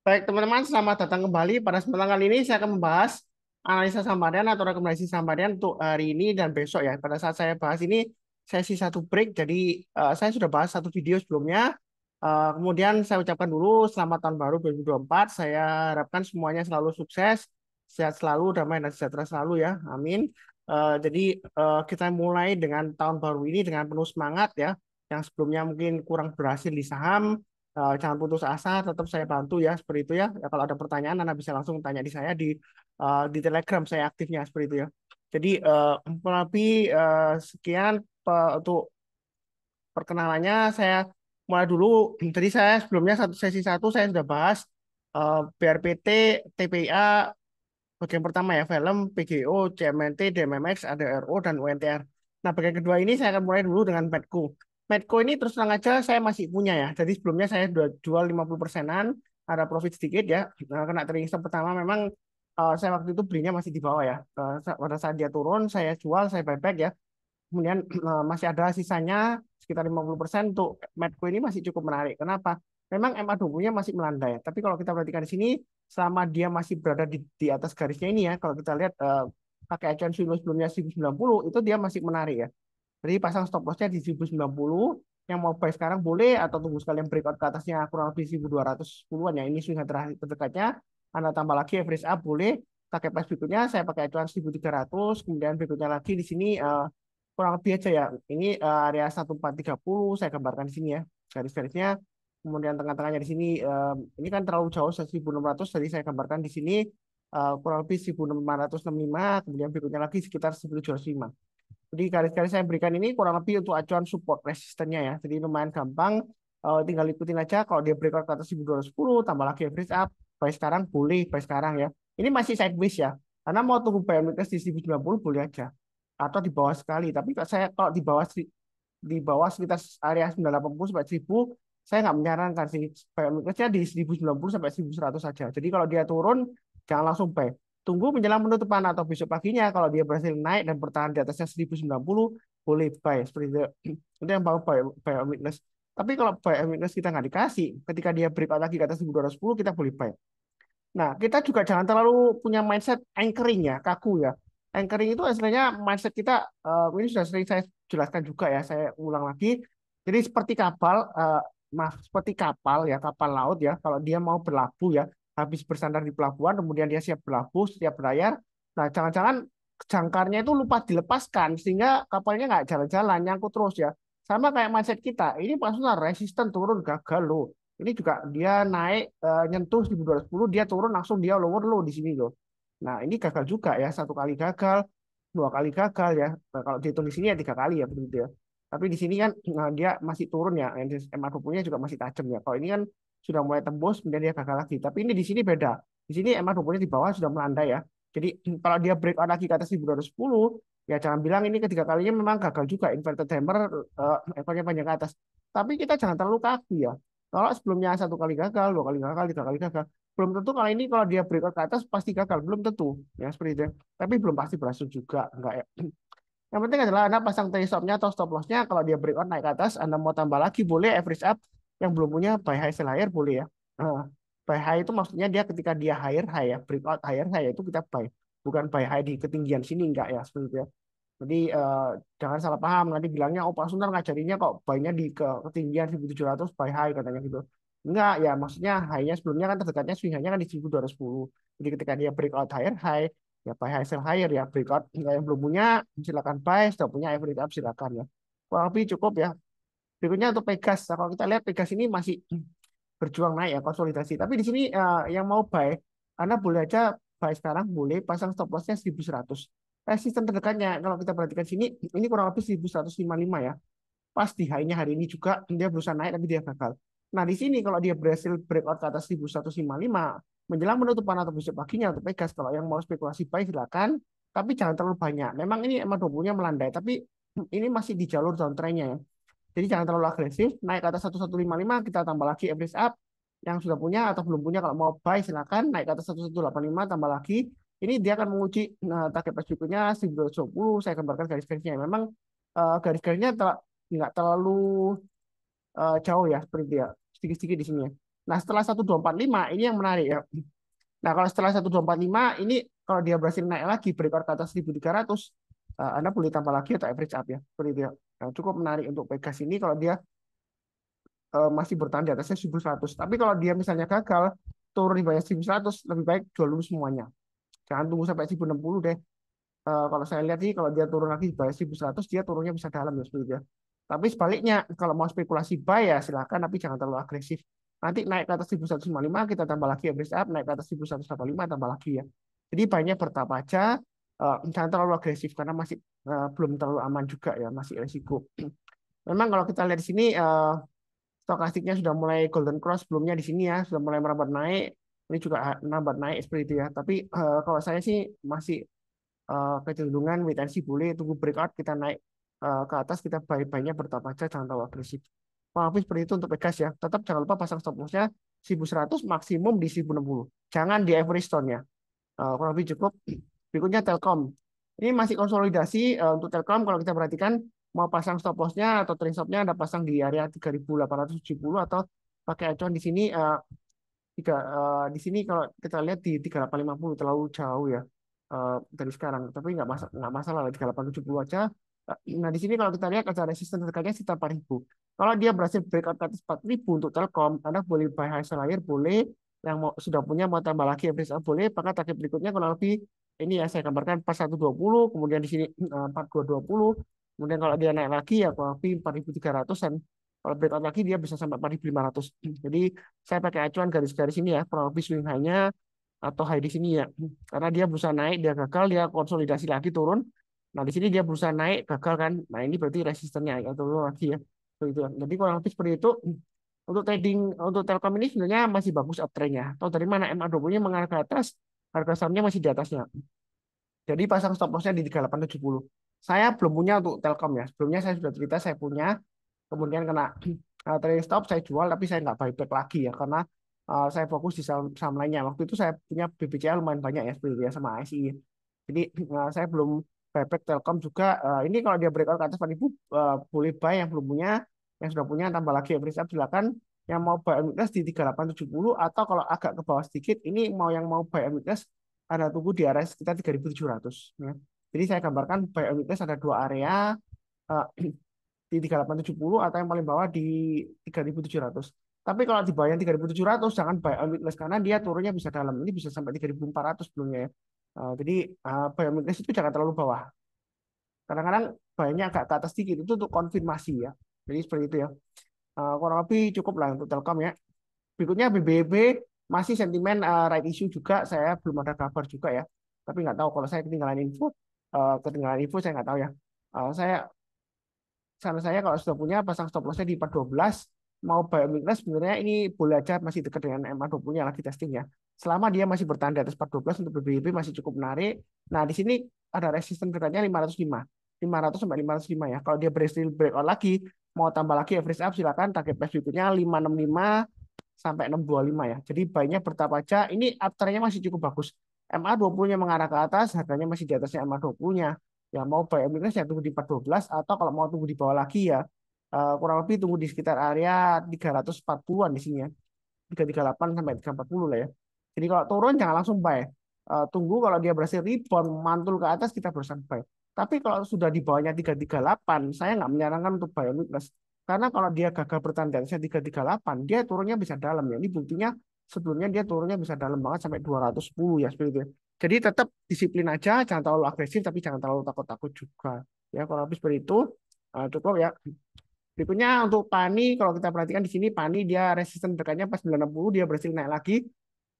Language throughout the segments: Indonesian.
Baik, teman-teman, selamat datang kembali. Pada kesempatan kali ini saya akan membahas analisa saham harian atau rekomendasi saham harian untuk hari ini dan besok ya. Pada saat saya bahas ini, sesi satu break, jadi saya sudah bahas satu video sebelumnya. Kemudian saya ucapkan dulu selamat tahun baru 2024. Saya harapkan semuanya selalu sukses, sehat selalu, damai dan sejahtera selalu ya. Amin. Jadi kita mulai dengan tahun baru ini dengan penuh semangat ya. Yang sebelumnya mungkin kurang berhasil di saham, jangan putus asa, tetap saya bantu ya seperti itu ya. Ya, kalau ada pertanyaan, Anda bisa langsung tanya di saya di Telegram saya aktifnya seperti itu ya. Jadi kurang lebih sekian untuk perkenalannya. Saya mulai dulu. Tadi saya sebelumnya sesi satu saya sudah bahas BRPT, TPIA, bagian pertama ya, film, PGO, CMNT, DMMX, ADRO, dan UNTR. Nah, bagian kedua ini saya akan mulai dulu dengan Medco. Medco ini terus terang aja saya masih punya ya. Jadi sebelumnya saya sudah jual 50%-an, ada profit sedikit ya. Nah, kena trading stop pertama memang saya waktu itu belinya masih di bawah ya. Pada saat dia turun, saya jual, saya buyback ya. Kemudian masih ada sisanya sekitar 50% untuk Medco ini masih cukup menarik. Kenapa? Memang MA20-nya masih melandai. Tapi kalau kita perhatikan di sini, selama dia masih berada di atas garisnya ini ya, kalau kita lihat pakai acuan sebelumnya 1090, itu dia masih menarik ya. Jadi pasang stop loss-nya di 1090, yang mau buy sekarang boleh atau tunggu sekalian breakout ke atasnya kurang lebih 1210-an ya. Ini swing terdekatnya, Anda tambah lagi average up boleh. Pakai price berikutnya saya pakai acuan 1300, kemudian berikutnya lagi di sini kurang lebih aja ya. Ini area 1430 saya gambarkan di sini ya. Garis-garisnya. Kemudian tengah-tengahnya di sini ini kan terlalu jauh 1600, jadi saya gambarkan di sini kurang lebih 1665, kemudian berikutnya lagi sekitar 1705. Jadi garis-garis saya berikan ini kurang lebih untuk acuan support resistennya ya. Jadi lumayan gampang. Tinggal ikutin aja. Kalau dia breakout ke atas 1210, tambah lagi average up. Buy sekarang boleh, buy sekarang ya. Ini masih sideways ya. Karena mau tunggu buy weakness di 1090 boleh aja. Atau di bawah sekali. Tapi kalau di bawah sekitar area 980 sampai 1000, saya nggak menyarankan sih. Buy weaknessnya di 1090 sampai 1100 saja. Jadi kalau dia turun, jangan langsung buy. Tunggu menjelang penutupan atau besok paginya kalau dia berhasil naik dan bertahan di atasnya 1090 boleh buy seperti itu. Itu yang bawa buy on weakness. Tapi kalau buy on weakness kita nggak dikasih, ketika dia breakout lagi ke atas 1210 kita boleh buy. Nah, kita juga jangan terlalu punya mindset anchoring ya, kaku ya. Anchoring itu istilahnya mindset kita, ini sudah sering saya jelaskan juga ya, saya ulang lagi. Jadi seperti kapal, maaf, seperti kapal ya, kapal laut ya, kalau dia mau berlabuh ya, habis bersandar di pelabuhan, kemudian dia siap berlabuh, siap berlayar. Nah, jangan-jangan jangkarnya itu lupa dilepaskan, sehingga kapalnya nggak jalan-jalan, nyangkut terus ya. Sama kayak mindset kita, ini maksudnya resisten turun gagal loh. Ini juga dia naik nyentuh 1210, dia turun langsung dia lower low di sini loh. Nah, ini gagal juga ya, satu kali gagal, dua kali gagal ya. Nah, kalau dihitung di sini ya tiga kali ya begitu ya. Tapi di sini kan dia masih turun ya, MA20-nya juga masih tajam ya. Kalau ini kan sudah mulai tembus, kemudian dia gagal lagi. Tapi ini di sini beda. Di sini MA20-nya di bawah sudah melandai ya. Jadi kalau dia breakout lagi ke atas 1210, ya jangan bilang ini ketiga kalinya memang gagal juga. Inverted hammer, ekornya panjang ke atas. Tapi kita jangan terlalu kaku ya. Kalau sebelumnya satu kali gagal, dua kali gagal, tiga kali gagal, belum tentu kali ini kalau dia breakout ke atas pasti gagal, belum tentu ya seperti itu. Tapi belum pasti berhasil juga, enggak ya. Yang penting adalah Anda pasang trade stop-nya atau stop loss-nya. Kalau dia breakout naik ke atas, Anda mau tambah lagi boleh, average up. Yang belum punya buy high sell higher boleh ya. Buy high itu maksudnya dia ketika dia higher high ya, breakout higher high itu kita buy. Bukan buy high di ketinggian sini, enggak ya seperti itu ya. Jadi jangan salah paham, nanti bilangnya oh Pak Suntar ngajarinya kok buy-nya di ketinggian 1700 buy high katanya gitu. Enggak ya, maksudnya high-nya sebelumnya kan terdekatnya swing high-nya kan di 1210. Jadi ketika dia breakout higher high, ya buy high sell higher ya, breakout yang belum punya silakan buy, sudah punya average up silakan ya. Kurang lebih cukup ya. Berikutnya untuk Pegas. Nah, kalau kita lihat Pegas ini masih berjuang naik ya konsolidasi. Tapi di sini yang mau buy, Anda boleh aja buy sekarang, boleh pasang stop loss-nya 1100. Resisten terdekatnya kalau kita perhatikan sini ini kurang lebih 1155 ya. Pas di high-nya hari ini juga dia berusaha naik tapi dia gagal. Nah, di sini kalau dia berhasil breakout ke atas 1155 menjelang penutupan atau besok paginya untuk Pegas, kalau yang mau spekulasi buy silakan, tapi jangan terlalu banyak. Memang ini emang double-nya melandai, tapi ini masih di jalur downtrend-nya ya. Jadi jangan terlalu agresif, naik ke atas 1155 kita tambah lagi average up. Yang sudah punya atau belum punya kalau mau buy silakan, naik ke atas 1185 tambah lagi. Ini dia akan menguji target price berikutnya 1220. Saya gambarkan garis-garisnya. Memang garis-garisnya nggak terlalu jauh ya seperti itu ya, sedikit-sedikit di sini ya. Nah, setelah 1245 ini yang menarik ya. Nah, kalau setelah 1245 ini kalau dia berhasil naik lagi breakout ke atas 1300, Anda boleh tambah lagi atau average up ya. Seperti itu ya. Nah, cukup menarik untuk Pegas ini kalau dia masih bertahan di atasnya 1100. Tapi kalau dia misalnya gagal turun di bawah 1100, lebih baik jual dulu semuanya. Jangan tunggu sampai 1060 deh. Kalau saya lihat sih kalau dia turun lagi di bawah 1100 dia turunnya bisa dalam ya seperti itu ya. Tapi sebaliknya kalau mau spekulasi buy ya silakan tapi jangan terlalu agresif. Nanti naik ke atas 1155 kita tambah lagi average up, naik ke atas 1185 tambah lagi ya. Jadi banyak bertahap aja, jangan terlalu agresif karena masih belum terlalu aman juga ya, masih resiko. Memang kalau kita lihat di sini stokastiknya sudah mulai golden cross sebelumnya di sini ya, sudah mulai merambat naik. Ini juga merambat naik seperti itu ya. Tapi kalau saya sih masih kecenderungan wait and see, boleh tunggu breakout kita naik ke atas kita buy-nya bertahap aja jangan terlalu agresif. Tapi seperti itu untuk Pegas ya. Tetap jangan lupa pasang stop loss-nya 1100 maksimum di 1060. Jangan di average stone-nya. Kurang lebih cukup. Berikutnya Telkom. Ini masih konsolidasi untuk Telkom kalau kita perhatikan mau pasang stop loss-nya atau trailing stop-nya ada pasang di area 3870 atau pakai acuan di sini di sini kalau kita lihat di 3850 terlalu jauh ya dari sekarang. Tapi nggak masalah lah 3870 aja. Nah di sini kalau kita lihat ada resisten terdekatnya sekitar 4000. Kalau dia berhasil breakout ke atas 4000 untuk Telkom, Anda boleh buy high seller boleh, yang sudah punya mau tambah lagi average boleh, maka target berikutnya kalau lebih ini ya saya gambarkan 4120, kemudian di sini 4220, kemudian kalau dia naik lagi ya kurang lebih 4300-an. Kalau breakout lagi dia bisa sampai 4500. Jadi saya pakai acuan garis-garis ini ya, kurang lebih swing high-nya atau high di sini ya. Karena dia berusaha naik, dia gagal, dia konsolidasi lagi turun. Nah, di sini dia berusaha naik, gagal kan. Nah, ini berarti resistennya agak turun lagi ya. Seperti itu. Jadi kurang lebih seperti itu. Untuk trading, untuk Telkom ini sebenarnya masih bagus uptrend-nya. Tahu dari mana MA20-nya mengarah ke atas, harga sahamnya masih di atasnya. Jadi pasang stop loss-nya di 3870. Saya belum punya untuk Telkom ya. Sebelumnya saya sudah cerita saya punya, kemudian kena trading stop saya jual tapi saya nggak buyback lagi ya karena saya fokus di saham, saham lainnya. Waktu itu saya punya BBCA lumayan banyak ya seperti itu ya sama ASI. Jadi saya belum buyback Telkom juga. Ini kalau dia breakout ke atas 4.000 boleh buy yang belum punya, yang sudah punya tambah lagi average up silakan. Yang mau buy weakness di 3870 atau kalau agak ke bawah sedikit ini mau yang mau buy weakness ada tunggu di area sekitar 3700 ya. Jadi saya gambarkan buy weakness ada dua area eh, di 3870 atau yang paling bawah di 3700. Tapi kalau di bawah yang 3700 jangan buy on weakness karena dia turunnya bisa dalam. Ini bisa sampai 3400 sebelumnya ya. Jadi buy on weakness itu jangan terlalu bawah. Kadang-kadang buy-nya agak ke atas sedikit itu untuk konfirmasi ya. Jadi seperti itu ya. Kurang lebih cukup lah untuk Telkom ya. Berikutnya BBB masih sentimen right issue juga. Saya belum ada kabar juga ya. Tapi nggak tahu kalau saya ketinggalan info. Ketinggalan info saya nggak tahu ya. Saya saran saya kalau sudah punya pasang stop lossnya di 412 mau buy weakness sebenarnya ini boleh aja masih dekat dengan MA20 yang lagi testing ya. Selama dia masih bertahan di atas 412 untuk BBB masih cukup menarik. Nah, di sini ada resisten dekatnya 505. 500 sampai 505 ya. Kalau dia berhasil breakout lagi, mau tambah lagi average up silakan target price berikutnya 565 sampai 625 ya. Jadi buy-nya bertahap aja. Ini uptrend-nya masih cukup bagus. MA20-nya mengarah ke atas, harganya masih di atasnya MA20-nya. Ya mau buy weakness ya tunggu di 412 atau kalau mau tunggu di bawah lagi ya kurang lebih tunggu di sekitar area 340-an di sini ya. 338 sampai 340 lah ya. Jadi kalau turun jangan langsung buy. Tunggu kalau dia berhasil rebound mantul ke atas kita berusaha buy. Tapi kalau sudah di bawahnya 338 saya nggak menyarankan untuk buy weakness. Karena kalau dia gagal bertahan di atasnya 338 dia turunnya bisa dalam ya. Ini buktinya sebelumnya dia turunnya bisa dalam banget sampai 210 ya seperti itu. Jadi tetap disiplin aja, jangan terlalu agresif tapi jangan terlalu takut-takut juga. Ya kalau habis seperti itu cukup ya. Berikutnya untuk Pani, kalau kita perhatikan di sini Pani dia resisten dekatnya pas 960 dia berhasil naik lagi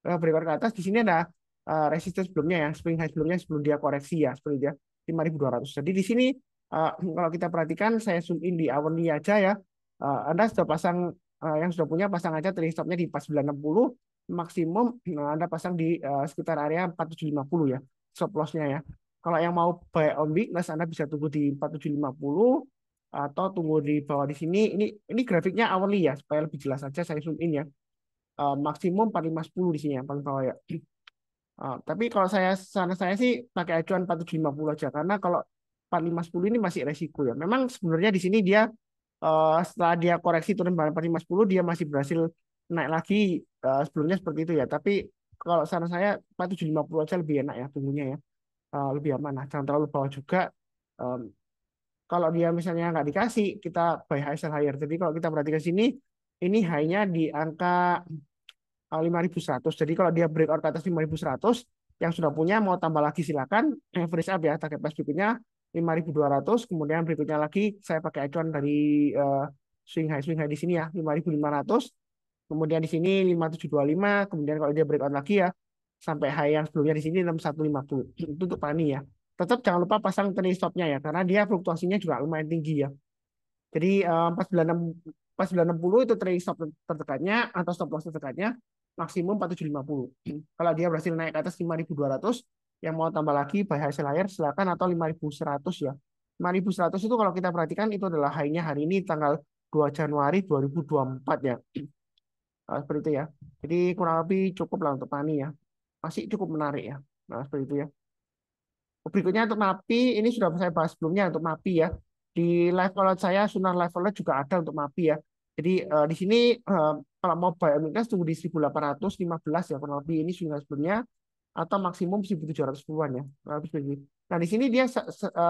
breakout ke atas. Di sini ada resisten sebelumnya ya, swing high sebelumnya sebelum dia koreksi ya, seperti dia 5.200. Jadi di sini kalau kita perhatikan saya zoom in di hourly aja ya. Anda sudah pasang yang sudah punya pasang aja trailing stopnya di pas 960 maksimum Anda pasang di sekitar area 4750 ya stop lossnya ya. Kalau yang mau buy on weakness Anda bisa tunggu di 4750 atau tunggu di bawah di sini. Ini grafiknya hourly ya supaya lebih jelas saja saya zoom in ya. Maksimum 4510 di sini ya paling bawah ya. Tapi kalau saya sih pakai acuan 4750 aja karena kalau 4510 ini masih resiko ya. Memang sebenarnya di sini dia setelah dia koreksi turun balik 4510 dia masih berhasil naik lagi sebelumnya seperti itu ya. Tapi kalau saran saya 4750 aja lebih enak ya tunggunya ya. Lebih aman. Nah, jangan terlalu bawah juga. Em, Kalau dia misalnya nggak dikasih, kita buy high sell higher. Jadi kalau kita perhatikan sini, ini high-nya di angka 5.100. Jadi kalau dia breakout ke atas 5.100, yang sudah punya mau tambah lagi silakan. Average up ya, target price berikutnya 5.200. Kemudian berikutnya lagi saya pakai acuan dari eh, swing high di sini ya 5.500. Kemudian di sini 5.725. Kemudian kalau dia breakout lagi ya sampai high yang sebelumnya di sini 6.150. Itu untuk pani ya. Tetap jangan lupa pasang trailing stopnya ya, karena dia fluktuasinya juga lumayan tinggi ya. Jadi 4960 itu trailing stop terdekatnya atau stop loss terdekatnya maksimum 4750. Kalau dia berhasil naik ke atas 5.200, yang mau tambah lagi buy high sell higher silakan, atau 5.100 ya. 5.100 itu kalau kita perhatikan itu adalah high-nya hari ini tanggal 2 Januari 2024 ya. Seperti itu ya. Jadi kurang lebih cukup lah untuk Pani ya. Masih cukup menarik ya. Nah, seperti itu ya. Berikutnya untuk MAPI, ini sudah saya bahas sebelumnya untuk MAPI ya. Di live wallet saya, Sunar live wallet juga ada untuk MAPI ya. Jadi di sini kalau mau buy MINTES tunggu di 1815 ya kurang lebih, ini sudah sebelumnya, atau maksimum 1710-an ya. Kurang lebih seperti ini. Nah, di sini dia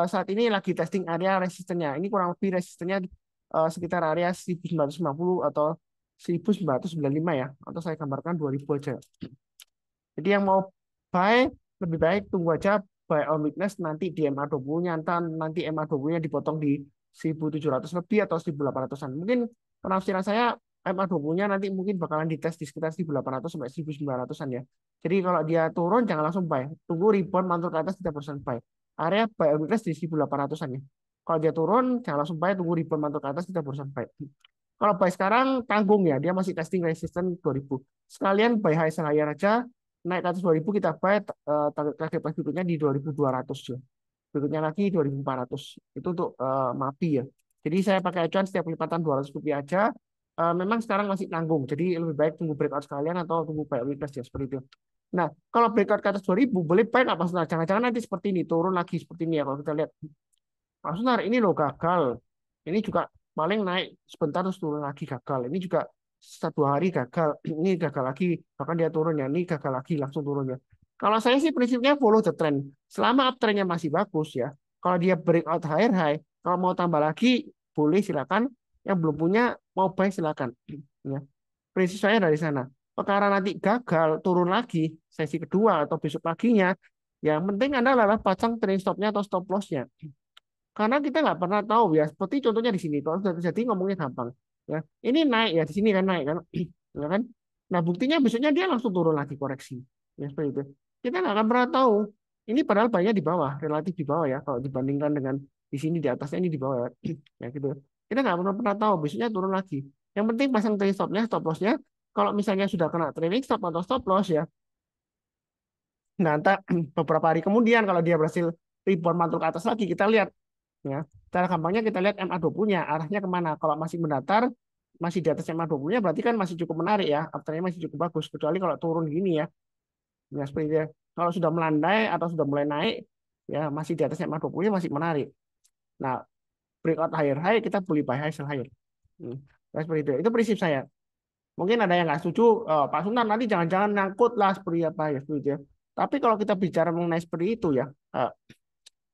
saat ini lagi testing area resistennya. Ini kurang lebih resistennya sekitar area 1950 atau 1995 ya. Atau saya gambarkan 2000 aja. Jadi yang mau buy lebih baik tunggu aja buy on weakness, nanti di MA20-nya, nanti MA20-nya dipotong di 1700 lebih atau 1800-an. Mungkin penafsiran saya MA20-nya nanti mungkin bakalan dites di sekitar 1800 sampai 1900-an ya. Jadi kalau dia turun jangan langsung buy. Tunggu rebound mantul ke atas kita barusan buy. Area buy on weakness di 1800-an ya. Kalau dia turun jangan langsung buy, tunggu rebound mantul ke atas kita barusan buy. Kalau buy sekarang tanggung ya, dia masih testing resistance 2000. Sekalian buy high sell higher aja, naik ke atas 2000 kita buy, target price berikutnya di 2200 ya. Berikutnya lagi 2400. Itu untuk MAPI ya. Jadi saya pakai acuan setiap lipatan Rp200 aja. Memang sekarang masih tanggung. Jadi lebih baik tunggu breakout sekalian atau tunggu buy weakness ya seperti itu. Nah, kalau breakout ke atas 2000 boleh buy nggak Mas Sunar? Jangan-jangan nanti seperti ini turun lagi seperti ini ya kalau kita lihat. Mas Sunar ini loh gagal. Ini juga paling naik sebentar terus turun lagi gagal. Ini juga 1 hari gagal. Ini gagal lagi. Bahkan dia turun ya. Ini gagal lagi langsung turun ya. Kalau saya sih prinsipnya follow the trend. Selama uptrendnya masih bagus ya. Kalau dia breakout higher high, kalau mau tambah lagi boleh silakan. Yang belum punya mau buy silakan. Ya. Prinsip saya dari sana. Perkara nanti gagal turun lagi sesi kedua atau besok paginya, yang penting Anda adalah pasang trailing stopnya atau stop lossnya. Karena kita nggak pernah tahu ya. Seperti contohnya di sini, kalau sudah terjadi ngomongnya gampang. Ya, ini naik ya di sini kan naik kan, ya kan. Nah buktinya besoknya dia langsung turun lagi koreksi. Ya seperti itu. Kita nggak akan pernah tahu. Ini padahal banyak di bawah, relatif di bawah ya. Kalau dibandingkan dengan di sini di atasnya ini di bawah ya, ya gitu. Kita nggak pernah tahu besoknya turun lagi. Yang penting pasang trailing stopnya, stop lossnya. Kalau misalnya sudah kena trailing stop atau stop loss ya, nah entah beberapa hari kemudian kalau dia berhasil rebound mantul ke atas lagi, kita lihat ya. Cara gampangnya kita lihat MA20-nya arahnya kemana. Kalau masih mendatar, masih di atas MA20-nya berarti kan masih cukup menarik ya. Uptrendnya masih cukup bagus. Kecuali kalau turun gini ya. Ya seperti itu ya. Kalau sudah melandai atau sudah mulai naik, ya masih di atas MA20-nya masih menarik. Nah, breakout higher high kita beli buy high sell higher. Ya, seperti itu. Itu prinsip saya. Mungkin ada yang nggak setuju, Pak Sunan nanti jangan-jangan nyangkut lah seperti apa ya seperti itu ya. Tapi kalau kita bicara mengenai seperti itu ya,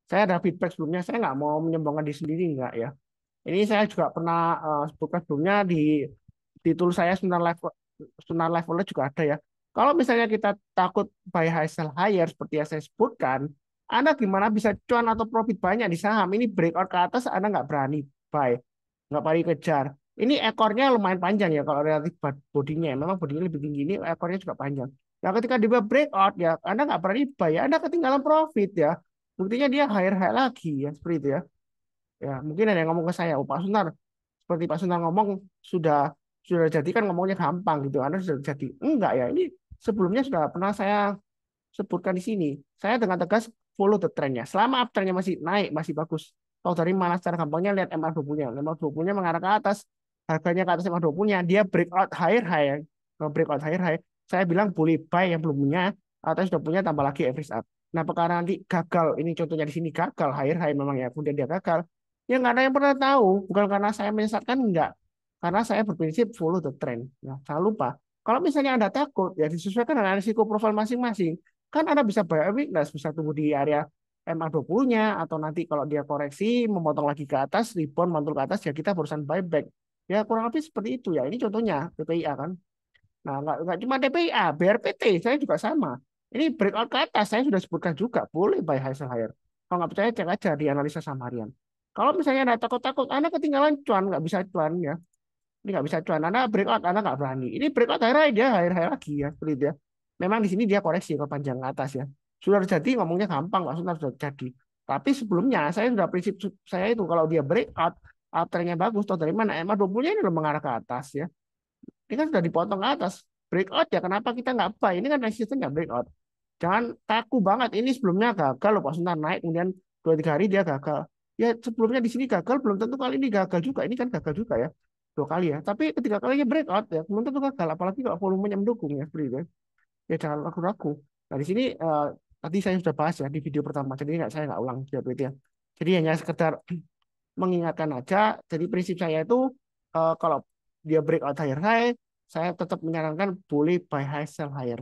saya ada feedback sebelumnya, saya nggak mau menyombongkan diri sendiri, nggak ya. Ini saya juga pernah sebutkan sebelumnya di tool saya Sunar Live Wallet juga ada ya. Kalau misalnya kita takut buy high sell higher seperti yang saya sebutkan, Anda gimana bisa cuan atau profit banyak di saham? Ini breakout ke atas Anda nggak berani buy, nggak berani kejar. Ini ekornya lumayan panjang ya kalau relatif bodinya. Memang bodinya lebih tinggi, ini ekornya juga panjang. Nah ketika dia breakout ya, Anda nggak berani buy ya, Anda ketinggalan profit ya. Buktinya dia higher high lagi ya, seperti itu ya. Ya, mungkin ada yang ngomong ke saya, oh Pak Sunar, seperti Pak Sunar ngomong sudah jadi kan ngomongnya gampang gitu. Anda sudah jadi. Enggak ya, ini sebelumnya sudah pernah saya sebutkan di sini. Saya dengan tegas follow the trendnya. Selama uptrendnya masih naik, masih bagus. Kalau dari mana secara gampangnya lihat MA20-nya. MA20-nya mengarah ke atas, harganya ke atas MA20-nya, dia breakout higher high. Kalau breakout higher high, saya bilang boleh buy yang belum punya atau sudah punya tambah lagi average up. Nah, perkara nanti gagal, ini contohnya di sini gagal higher high memang ya, kemudian dia gagal. Ya nggak ada yang pernah tahu, bukan karena saya menyesatkan enggak. karena saya berprinsip follow the trend. Ya, jangan lupa. Kalau misalnya Anda takut, ya disesuaikan dengan risiko profil masing-masing. Kan Anda bisa buy weakness, bisa tunggu di area MA20-nya, atau nanti kalau dia koreksi, memotong lagi ke atas, rebound, mantul ke atas, ya kita barusan buyback. Ya kurang lebih seperti itu ya. Ini contohnya PPIA kan. Nah, nggak cuma TPIA, BRPT saya juga sama. Ini breakout ke atas, saya sudah sebutkan juga, boleh buy high sell higher. Kalau nggak percaya, cek aja di analisa saham harian. Kalau misalnya Anda takut-takut, Anda ketinggalan cuan, nggak bisa cuan ya. Ini nggak bisa cuan, Anda breakout, Anda nggak berani. Ini breakout higher high, dia higher high lagi ya, seperti itu ya. Memang di sini dia koreksi ke panjang ke atas ya. Sudah terjadi, ngomongnya gampang, maksudnya sudah terjadi. Tapi sebelumnya, saya sudah prinsip saya itu, kalau dia breakout, trennya bagus, toh dari mana? MA20-nya ini udah mengarah ke atas ya. Ini kan sudah dipotong ke atas. Breakout ya, kenapa kita nggak buy? Ini kan resistennya breakout. Jangan kaku banget. Ini sebelumnya gagal loh, Pak Suntar naik, kemudian 2-3 hari dia gagal. Ya sebelumnya di sini gagal, belum tentu kali ini gagal juga. Ini kan gagal juga ya, 2 kali ya. Tapi ketika kalinya breakout ya, belum tentu gagal. Apalagi kalau volumenya mendukung ya, seperti itu. Ya jangan ragu-ragu. Nah di sini tadi saya sudah bahas ya di video pertama, jadi saya nggak ulang ya, itu ya. Jadi hanya sekedar mengingatkan aja. Jadi prinsip saya itu kalau dia breakout higher high, saya tetap menyarankan boleh buy high sell higher.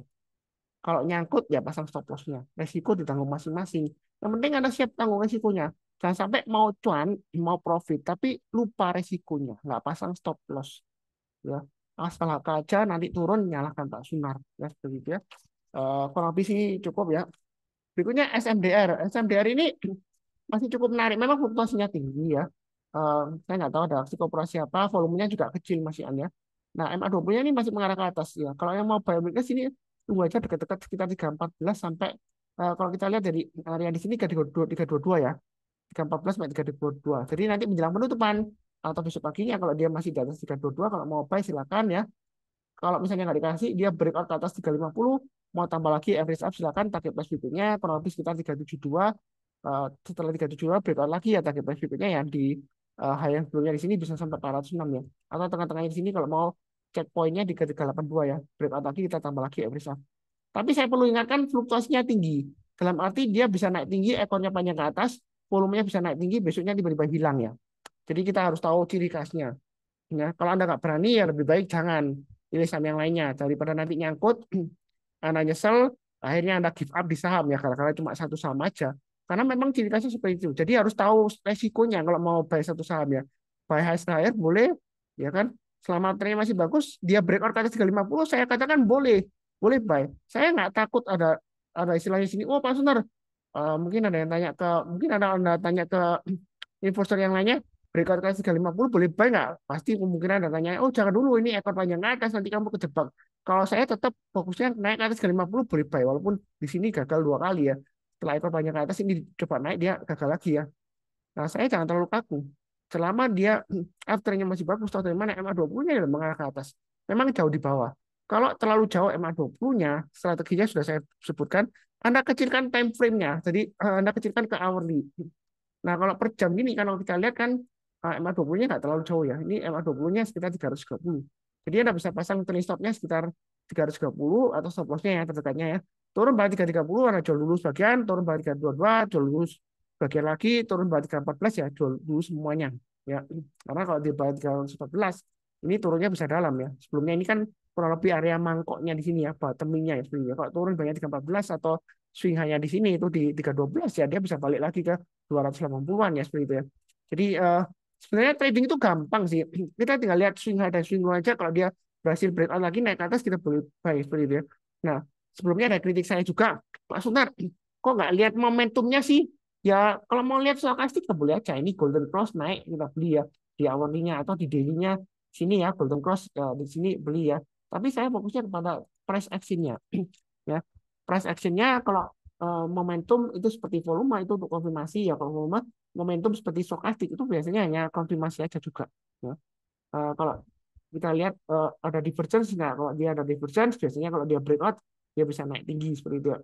Kalau nyangkut ya pasang stop lossnya. Resiko ditanggung masing-masing. Yang penting Anda siap tanggung resikonya. Jangan sampai mau cuan, mau profit, tapi lupa resikonya. Nggak pasang stop loss. Ya. Asal aja nanti turun nyalakan Pak Sunar. Ya, seperti itu ya. Kurang lebih sih cukup ya. Berikutnya SMDR. SMDR ini masih cukup menarik. Memang fluktuasinya tinggi ya. Saya nggak tahu ada aksi korporasi apa, volumenya juga kecil masih ya. Nah, MA20-nya ini masih mengarah ke atas ya. Kalau yang mau buy weakness ini tunggu aja dekat-dekat sekitar 314 sampai kalau kita lihat dari area di sini 322 ya. 314 sampai 322. Jadi nanti menjelang penutupan atau besok paginya kalau dia masih di atas 322 kalau mau buy silakan ya. Kalau misalnya nggak dikasih, dia breakout ke atas 350, mau tambah lagi average up silakan, target plus berikutnya kurang lebih sekitar 372. Setelah 372 breakout lagi ya target plus berikutnya yang di high yang sebelumnya di sini bisa sampai 406 ya. Atau tengah-tengahnya di sini kalau mau check pointnya di 382 ya. Breakout lagi kita tambah lagi average up. Tapi saya perlu ingatkan fluktuasinya tinggi. Dalam arti dia bisa naik tinggi, ekornya panjang ke atas, volumenya bisa naik tinggi, besoknya tiba-tiba hilang ya. Jadi kita harus tahu ciri khasnya. Ya, kalau Anda nggak berani ya lebih baik jangan pilih saham yang lainnya daripada nanti nyangkut, Anda nyesel, akhirnya Anda give up di saham ya karena cuma satu saham aja. Karena memang ciri khasnya seperti itu. Jadi harus tahu resikonya kalau mau buy satu saham ya. Buy high higher boleh, ya kan? Selama trennya masih bagus, dia breakout ke atas 350, saya katakan boleh, boleh buy. Saya nggak takut ada istilahnya sini. Oh Pak Sunar, mungkin ada yang tanya ke, mungkin ada Anda tanya ke investor yang lainnya, breakout ke 350 boleh buy nggak? Pasti kemungkinan ada tanya, oh jangan dulu ini ekor panjang ke atas nanti kamu kejebak. Kalau saya tetap fokusnya naik ke atas 350 boleh buy, walaupun di sini gagal 2 kali ya. Setelah ekor panjang ke atas ini coba naik dia gagal lagi ya. Nah saya jangan terlalu kaku. Selama dia afternya masih bagus, tahu dari mana MA20-nya ya mengarah ke atas. Memang jauh di bawah. Kalau terlalu jauh MA20-nya, strateginya sudah saya sebutkan, Anda kecilkan time frame-nya. Jadi Anda kecilkan ke hourly. Nah, kalau per jam ini kalau kita lihat kan MA20-nya nggak terlalu jauh ya. Ini MA20-nya sekitar 330. Jadi Anda bisa pasang trailing stop-nya sekitar 330 atau stop loss-nya yang terdekatnya ya. Turun balik 330 Anda jual dulu sebagian, turun balik 322, jual dulu sebagian lagi, turun balik 314 ya, jual dulu semuanya. Ya, karena kalau di balik 314 ini turunnya bisa dalam ya. Sebelumnya ini kan kurang lebih area mangkoknya di sini ya, bottomingnya ya sebenarnya. Kalau turun banyak 314 atau swing hanya di sini itu di 312 ya dia bisa balik lagi ke 280-an ya seperti itu ya. Jadi sebenarnya trading itu gampang sih. Kita tinggal lihat swing high dan swing low aja. Kalau dia berhasil breakout lagi naik ke atas kita boleh buy seperti itu ya. Nah sebelumnya ada kritik saya juga, Pak Sunar, kok nggak lihat momentumnya sih? Ya kalau mau lihat stokastik kita boleh aja. Ini golden cross naik kita beli ya di hourly-nya atau di daily-nya sini ya golden cross di sini beli ya. Tapi saya fokusnya kepada price action-nya. Ya, price action-nya kalau momentum itu seperti volume itu untuk konfirmasi ya. Kalau volume momentum seperti stokastik itu biasanya hanya konfirmasi aja juga ya. Kalau kita lihat ada divergence, nah kalau dia ada divergence biasanya kalau dia breakout dia bisa naik tinggi seperti itu ya.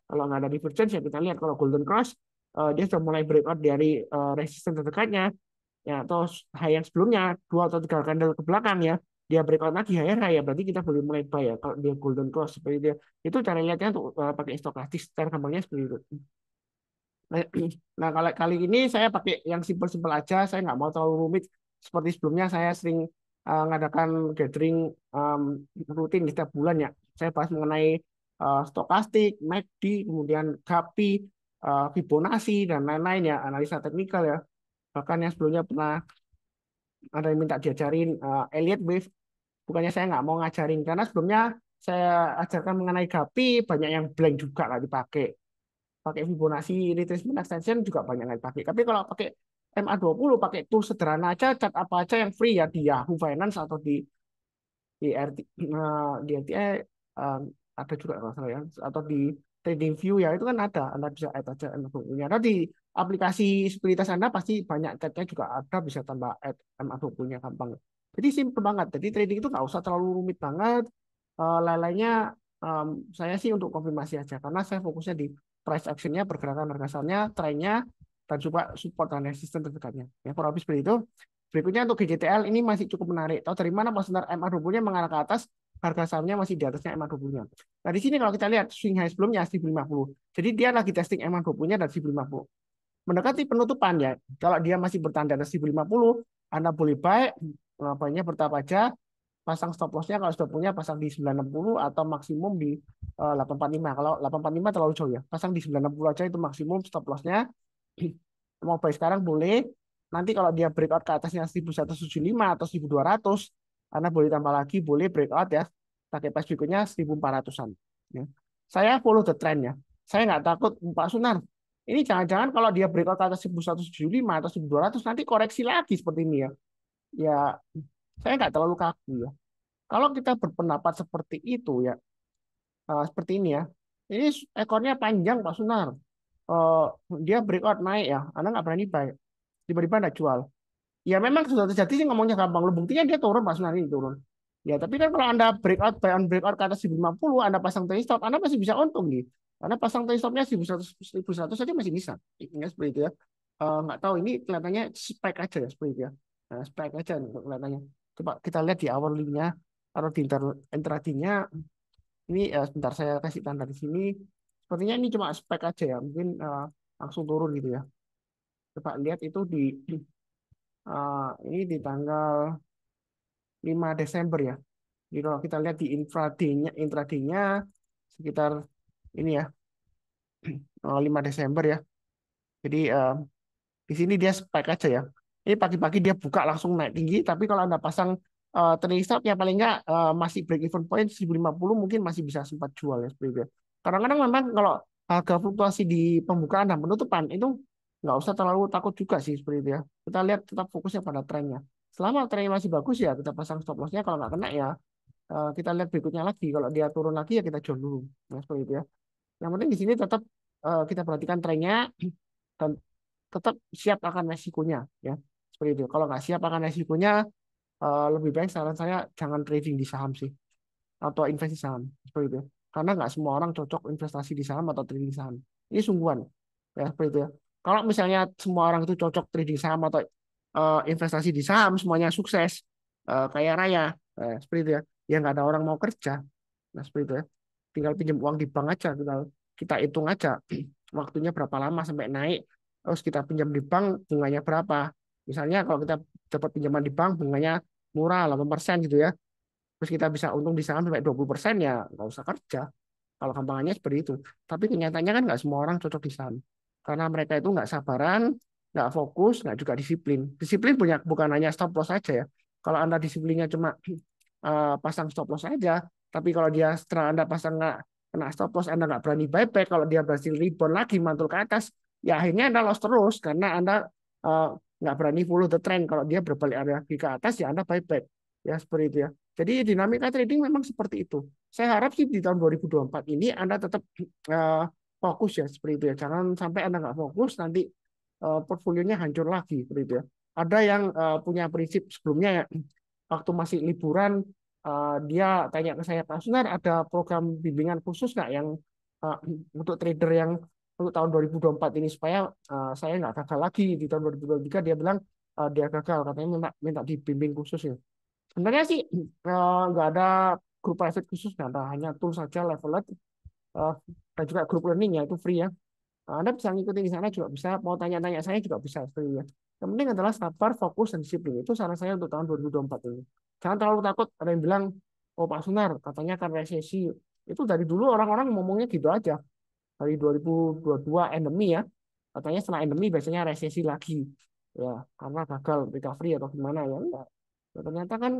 Kalau nggak ada divergence ya kita lihat kalau golden cross dia sudah mulai breakout dari resistance terdekatnya ya atau high yang sebelumnya 2 atau 3 candle ke belakang ya, dia breakout lagi higher high ya berarti kita boleh mulai buy ya kalau dia golden cross seperti dia. Itu cara lihatnya untuk pakai stokastik secara gampangnya seperti itu. Nah, nah, kalau kali ini saya pakai yang simpel-simpel aja, saya nggak mau terlalu rumit seperti sebelumnya saya sering ngadakan gathering rutin di setiap bulan ya. Saya bahas mengenai stokastik, MACD, kemudian GAPI, Fibonacci, dan lain-lain ya, analisa teknikal ya. Bahkan yang sebelumnya pernah ada yang minta diajarin Elliott Wave, bukannya saya nggak mau ngajarin, karena sebelumnya saya ajarkan mengenai GAPI, banyak yang blank juga nggak dipakai. Pakai Fibonacci retracement extension juga banyak yang dipakai. Tapi kalau pakai MA20, pakai tool sederhana aja, cat apa aja yang free ya di Yahoo Finance atau di RTA, eh, ada juga kalau salah ya, atau di TradingView ya, itu kan ada, Anda bisa add aja MA20-nya. Atau di aplikasi sekuritas Anda pasti banyak catnya juga ada, bisa tambah add MA20-nya gampang. Jadi simple banget. Jadi trading itu nggak usah terlalu rumit banget. Lain-lainnya em, saya sih untuk konfirmasi aja, karena saya fokusnya di price actionnya, pergerakan harga sahamnya, trennya, dan juga support dan resistance terdekatnya. Ya, kurang lebih seperti itu. Berikutnya untuk GJTL ini masih cukup menarik. Tahu dari mana pasar MA20-nya mengarah ke atas, harga sahamnya masih di atasnya MA20-nya. Nah, di sini kalau kita lihat swing high sebelumnya 1050. Jadi dia lagi testing MA20-nya dan 1050. Mendekati penutupan ya. Kalau dia masih bertahan di atas 1050, Anda boleh buy, banyak bertahap aja, pasang stop loss-nya kalau sudah punya pasang di 960 atau maksimum di 845. Kalau 845 terlalu jauh ya. Pasang di 960 aja itu maksimum stop loss-nya. Mau buy sekarang boleh. Nanti kalau dia breakout ke atasnya 1175 atau 1200, Anda boleh tambah lagi, boleh breakout ya. Pakai price berikutnya 1400-an. Ya. Saya follow the trend ya. Saya nggak takut Pak Sunar. Ini jangan-jangan kalau dia breakout ke atas 1175 atau 1200 nanti koreksi lagi seperti ini ya. Ya, saya nggak terlalu kaku ya. Kalau kita berpendapat seperti itu ya, seperti ini ya. Ini ekornya panjang Pak Sunar. Eh, Dia breakout naik ya, Anda nggak berani buy. Tiba-tiba Anda jual. Ya memang sudah terjadi sih, ngomongnya gampang. Lu buktinya dia turun Pak Sunar, ini turun. Ya tapi kan kalau Anda breakout, buy on breakout ke atas 1050, Anda pasang trade stop, Anda masih bisa untung nih. Karena pasang trade stopnya 1100, 1100 saja masih bisa. Ya, seperti itu ya. Nggak tahu, ini kelihatannya spike aja ya seperti itu ya. Nah, spike aja untuk kelihatannya. Coba kita lihat di awal linknya atau di intradinya. Ini sebentar saya kasih tanda di sini. Sepertinya ini cuma spek aja ya, mungkin langsung turun gitu ya. Coba lihat itu ini di tanggal 5 Desember ya. Jadi kalau kita lihat di intraday-nya sekitar ini ya, 5 Desember ya. Jadi di sini dia spek aja ya. Ini pagi-pagi dia buka langsung naik tinggi, tapi kalau Anda pasang trailing stop ya paling nggak masih break even point 1050, mungkin masih bisa sempat jual ya seperti itu. Kadang-kadang memang kalau harga fluktuasi di pembukaan dan penutupan itu nggak usah terlalu takut juga sih seperti itu ya. Kita lihat tetap fokusnya pada trennya. Selama trennya masih bagus ya kita pasang stop lossnya, kalau nggak kena ya kita lihat berikutnya lagi. Kalau dia turun lagi ya kita jual dulu. Nah, seperti itu ya. Yang penting di sini tetap kita perhatikan trennya dan tetap siap akan resikonya ya, seperti itu. Kalau nggak siap akan resikonya, lebih baik saran saya jangan trading di saham sih, atau investasi saham seperti itu, karena nggak semua orang cocok investasi di saham atau trading saham. Ini sungguhan ya, seperti itu ya. Kalau misalnya semua orang itu cocok trading saham atau investasi di saham, semuanya sukses, kaya raya, seperti itu ya, ya nggak ada orang mau kerja. Nah, seperti itu ya. Tinggal pinjam uang di bank aja, tinggal kita hitung aja waktunya berapa lama sampai naik. Terus kita pinjam di bank, bunganya berapa. Misalnya kalau kita dapat pinjaman di bank, bunganya murah 8% gitu ya. Terus kita bisa untung di saham sampai 20%, ya nggak usah kerja. Kalau gampangannya seperti itu. Tapi kenyataannya kan nggak semua orang cocok di saham. Karena mereka itu nggak sabaran, nggak fokus, nggak juga disiplin. Disiplin punya bukan hanya stop loss saja ya. Kalau Anda disiplinnya cuma pasang stop loss aja, tapi kalau dia setelah Anda pasang nggak kena stop loss, Anda nggak berani buyback, kalau dia berhasil rebound lagi mantul ke atas, ya akhirnya Anda loss terus karena Anda eh, nggak berani follow the trend. Kalau dia berbalik lagi ke atas, ya Anda buyback. Ya seperti itu ya. Jadi dinamika trading memang seperti itu. Saya harap sih di tahun 2024 ini Anda tetap fokus ya seperti itu ya. Jangan sampai Anda nggak fokus nanti portfolionya hancur lagi seperti itu ya. Ada yang punya prinsip sebelumnya ya, waktu masih liburan dia tanya ke saya, Pak Sunar ada program bimbingan khusus nggak yang uh, untuk trader yang untuk tahun 2024 ini supaya saya nggak gagal lagi di tahun 2023. Dia bilang dia gagal, katanya minta minta dibimbing khusus ya. Sebenarnya sih nggak ada grup private khusus, nggak ada, hanya tool saja levelet, uh, dan juga grup learning ya itu free ya. Anda bisa ngikutin di sana juga bisa, mau tanya-tanya saya juga bisa seperti itu ya. Yang penting adalah sabar, fokus, dan disiplin. Itu saran saya untuk tahun 2024 ini. Jangan terlalu takut. Ada yang bilang, oh Pak Sunar, katanya akan resesi. Itu dari dulu orang-orang ngomongnya gitu aja. Dari 2022 endemi ya. Katanya setelah endemi biasanya resesi lagi. Ya, karena gagal recovery atau gimana ya. Enggak. Ya, ternyata kan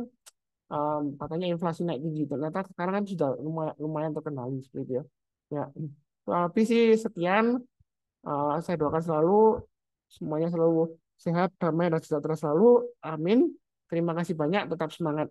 katanya inflasi naik tinggi. Ternyata sekarang kan sudah lumayan, lumayan terkendali seperti itu ya. Ya, tapi sih sekian. Saya doakan selalu semuanya selalu sehat, damai, dan sejahtera selalu. Amin. Terima kasih banyak. Tetap semangat.